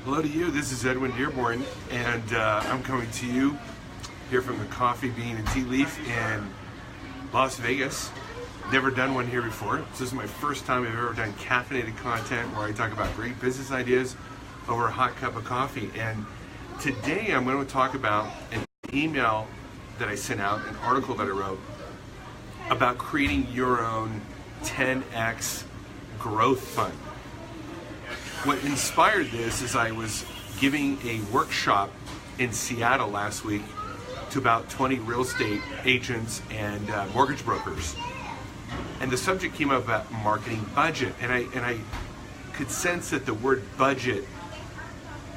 Hello to you, this is Edwin Dearborn, and I'm coming to you here from the Coffee Bean and Tea Leaf in Las Vegas. Never done one here before. This is my first time I've ever done caffeinated content where I talk about great business ideas over a hot cup of coffee. And today I'm going to talk about an email that I sent out, an article that I wrote about creating your own 10x growth fund. What inspired this is I was giving a workshop in Seattle last week to about 20 real estate agents and mortgage brokers. And the subject came up about marketing budget. And I could sense that the word budget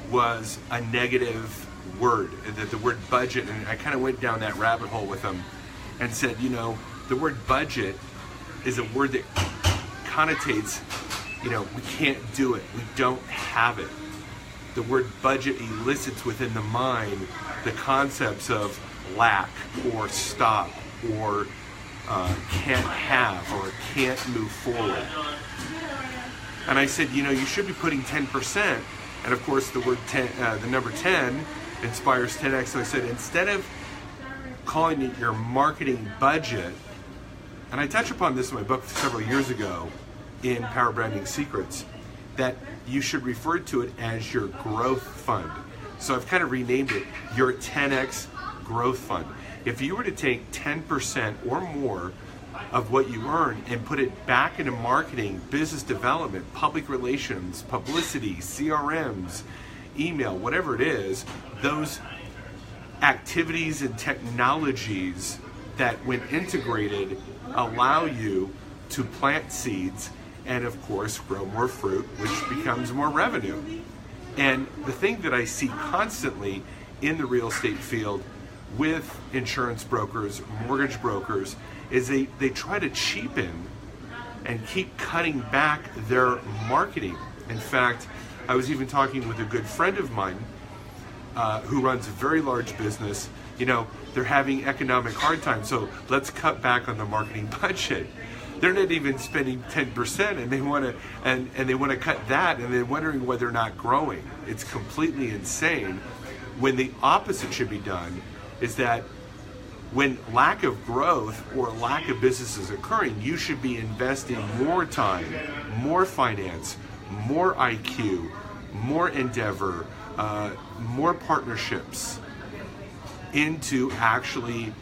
was a negative word, that the word budget, and I kind of went down that rabbit hole with them and said, you know, the word budget is a word that connotates, you know, we can't do it, we don't have it. The word budget elicits within the mind the concepts of lack or stop or can't have or can't move forward. And I said, you know, you should be putting 10%, and of course the word 10, the number 10 inspires 10x. So I said, instead of calling it your marketing budget, and I touched upon this in my book several years ago in Power Branding Secrets, that you should refer to it as your growth fund. So I've kind of renamed it your 10x growth fund. If you were to take 10% or more of what you earn and put it back into marketing, business development, public relations, publicity, CRMs, email, whatever it is, those activities and technologies that when integrated allow you to plant seeds and of course grow more fruit, which becomes more revenue. And the thing that I see constantly in the real estate field with insurance brokers, mortgage brokers, is they try to cheapen and keep cutting back their marketing. In fact, I was even talking with a good friend of mine who runs a very large business. You know, they're having economic hard times, so let's cut back on the marketing budget. They're not even spending 10%, and they want to and they want to cut that, and they're wondering why they're not growing. It's completely insane. When the opposite should be done is that when lack of growth or lack of business is occurring, you should be investing more time, more finance, more IQ, more endeavor, more partnerships into actually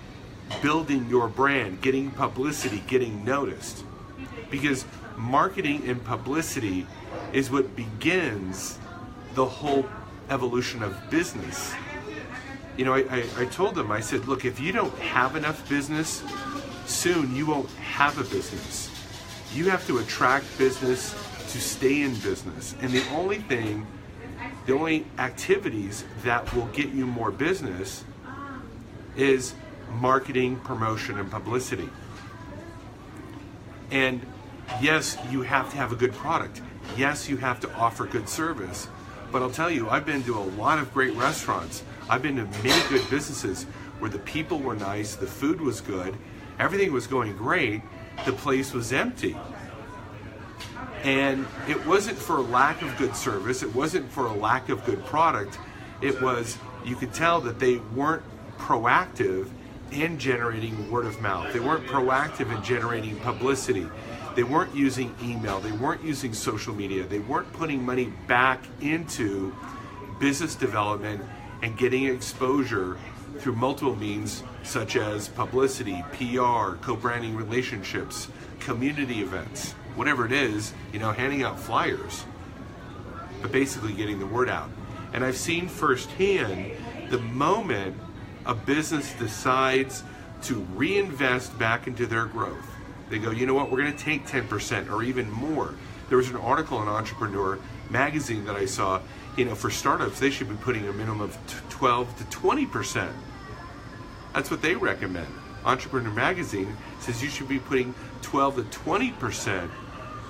building your brand, getting publicity, getting noticed. Because marketing and publicity is what begins the whole evolution of business. You know, I told them, I said, look, if you don't have enough business, soon you won't have a business. You have to attract business to stay in business. And the only activities that will get you more business is marketing, promotion, and publicity. And yes, you have to have a good product. Yes, you have to offer good service. But I'll tell you, I've been to a lot of great restaurants. I've been to many good businesses where the people were nice, the food was good, everything was going great, the place was empty. And it wasn't for a lack of good service, it wasn't for a lack of good product, it was, you could tell that they weren't proactive in generating word of mouth. They weren't proactive in generating publicity. They weren't using email. They weren't using social media. They weren't putting money back into business development and getting exposure through multiple means such as publicity, PR, co-branding relationships, community events, whatever it is, you know, handing out flyers, but basically getting the word out. And I've seen firsthand the moment a business decides to reinvest back into their growth. They go, you know what, we're going to take 10% or even more. There was an article in Entrepreneur magazine that I saw, you know, for startups, they should be putting a minimum of 12 to 20%. That's what they recommend. Entrepreneur magazine says you should be putting 12 to 20%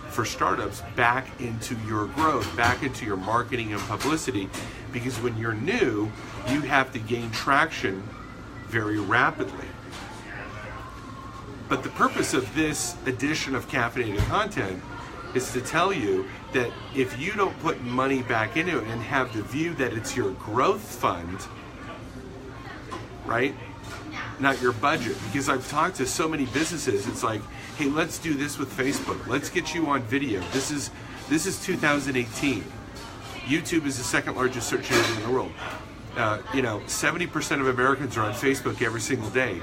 for startups back into your growth, back into your marketing and publicity, because when you're new, you have to gain traction very rapidly. But the purpose of this edition of Caffeinated Content is to tell you that if you don't put money back into it and have the view that it's your growth fund, right? Not your budget. Because I've talked to so many businesses, it's like, hey, let's do this with Facebook. Let's get you on video. This is 2018. YouTube is the second largest search engine in the world. 70% of Americans are on Facebook every single day.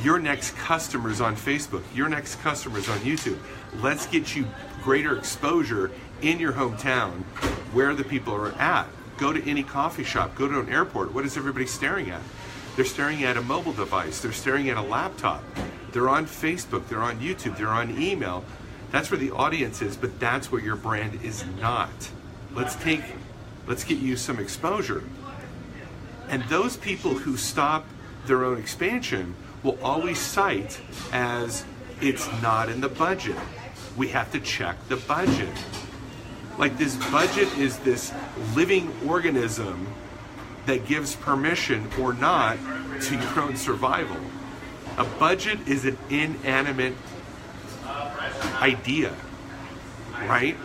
Your next customer's on Facebook. Your next customer's on YouTube. Let's get you greater exposure in your hometown where the people are at. Go to any coffee shop, go to an airport. What is everybody staring at? They're staring at a mobile device. They're staring at a laptop. They're on Facebook. They're on YouTube. They're on email. That's where the audience is, but that's where your brand is not. Let's get you some exposure. And those people who stop their own expansion will always cite as it's not in the budget. We have to check the budget. Like, this budget is this living organism that gives permission or not to your own survival. A budget is an inanimate idea, right?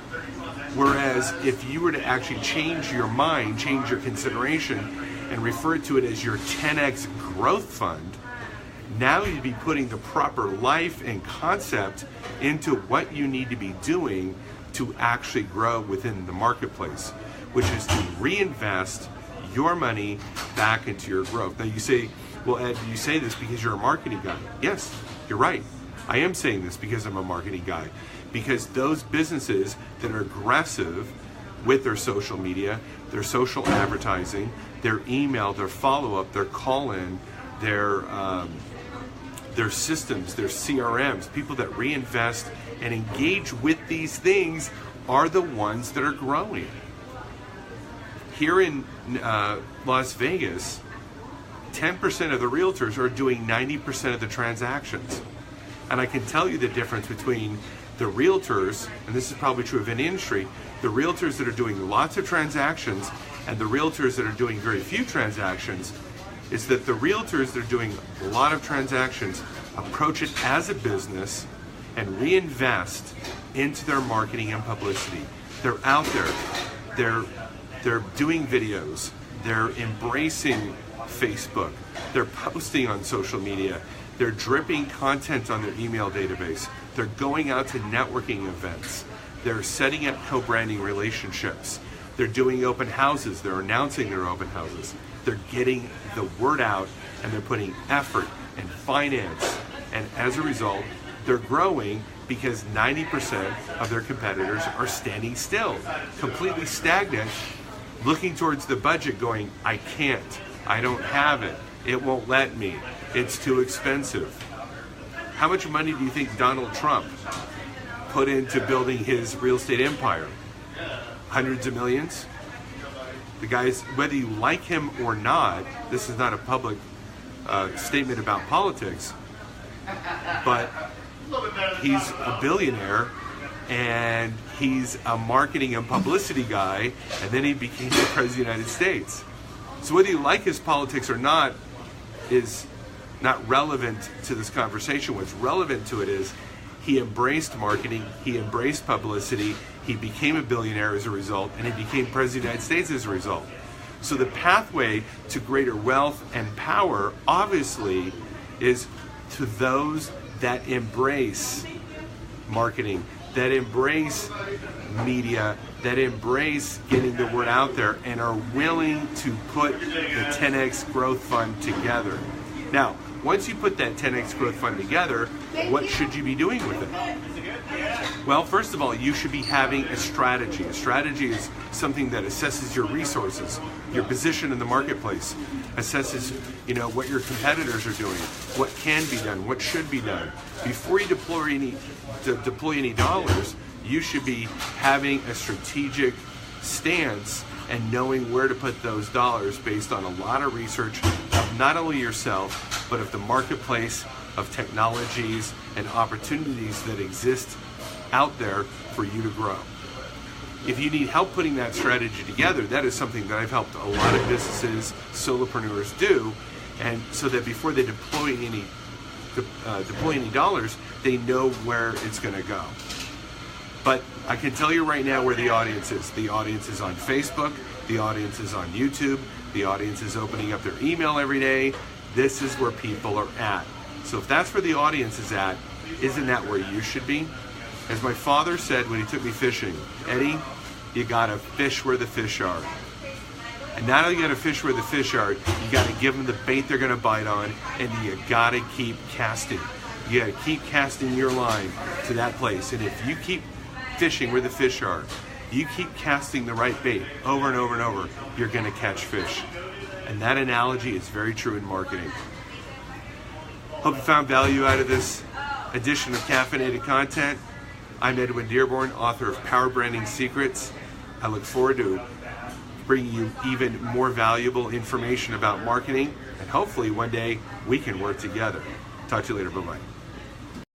Whereas if you were to actually change your mind, change your consideration, and refer to it as your 10x growth fund, now you'd be putting the proper life and concept into what you need to be doing to actually grow within the marketplace, which is to reinvest your money back into your growth. Now you say, well, Ed, you say this because you're a marketing guy. Yes, you're right. I am saying this because I'm a marketing guy. Because those businesses that are aggressive with their social media, their social advertising, their email, their follow-up, their call-in, their systems, their CRMs, people that reinvest and engage with these things are the ones that are growing. Here in Las Vegas, 10% of the realtors are doing 90% of the transactions. And I can tell you the difference between the realtors, and this is probably true of any industry, the realtors that are doing lots of transactions and the realtors that are doing very few transactions, is that the realtors that are doing a lot of transactions approach it as a business and reinvest into their marketing and publicity. They're out there, they're doing videos, they're embracing Facebook, they're posting on social media, they're dripping content on their email database, they're going out to networking events, they're setting up co-branding relationships, they're doing open houses, they're announcing their open houses, they're getting the word out, and they're putting effort and finance, and as a result, they're growing because 90% of their competitors are standing still, completely stagnant, looking towards the budget going, I can't, I don't have it, it won't let me, it's too expensive. How much money do you think Donald Trump put into building his real estate empire? Hundreds of millions? The guys, whether you like him or not, this is not a public statement about politics, but he's a billionaire and he's a marketing and publicity guy, and then he became the President of the United States. So whether you like his politics or not is not relevant to this conversation. What's relevant to it is he embraced marketing, he embraced publicity, he became a billionaire as a result, and he became President of the United States as a result. So the pathway to greater wealth and power, obviously, is to those that embrace marketing, that embrace media, that embrace getting the word out there, and are willing to put the 10X Growth Fund together. Now, once you put that 10X Growth Fund together, what should you be doing with it? Well, first of all, you should be having a strategy. A strategy is something that assesses your resources, your position in the marketplace, assesses, what your competitors are doing, what can be done, what should be done. Before you deploy any dollars, you should be having a strategic stance and knowing where to put those dollars based on a lot of research of not only yourself, but of the marketplace, of technologies and opportunities that exist out there for you to grow. If you need help putting that strategy together, that is something that I've helped a lot of businesses, solopreneurs do, and so that before they deploy any dollars, they know where it's going to go. But I can tell you right now where the audience is. The audience is on Facebook, the audience is on YouTube, the audience is opening up their email every day. This is where people are at. So if that's where the audience is at, isn't that where you should be? As my father said when he took me fishing, Eddie, you gotta fish where the fish are. And not only you gotta fish where the fish are, you gotta give them the bait they're gonna bite on, and you gotta keep casting. You gotta keep casting your line to that place. And if you keep fishing where the fish are, you keep casting the right bait over and over and over, you're gonna catch fish. And that analogy is very true in marketing. Hope you found value out of this edition of Caffeinated Content. I'm Edwin Dearborn, author of Power Branding Secrets. I look forward to bringing you even more valuable information about marketing, and hopefully one day we can work together. Talk to you later. Bye-bye.